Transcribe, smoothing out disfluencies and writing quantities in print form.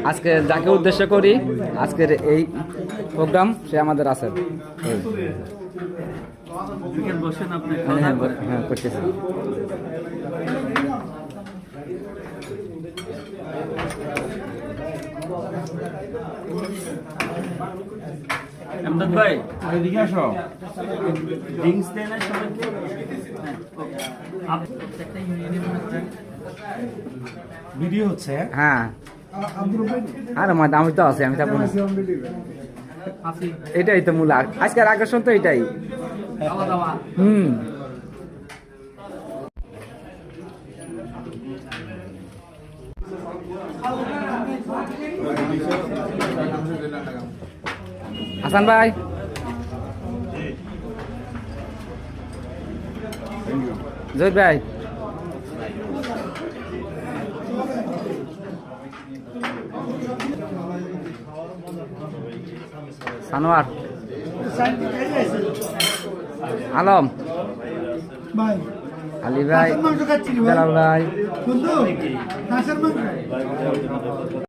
আজকে যাকে উদ্দেশ্য করি আজকের এই প্রোগ্রাম সে আমাদের আছে। হ্যাঁ করতেছি। আমদাদ ভাই এদিকে আসো। ড্রিঙ্কস দেন না সবাইকে। ভিডিও হচ্ছে। হ্যাঁ আরে আমি তো আছি, আমি থাকবো না। এটাই তো মূল আজকের আকর্ষণ তো এটাই। হুম হাসান ভাই জয় ভাই সানোয়ার আলম ভাই আলী ভাই মাংস খাচ্ছি বেলাল ভাই বন্ধু হাঁসের মাংস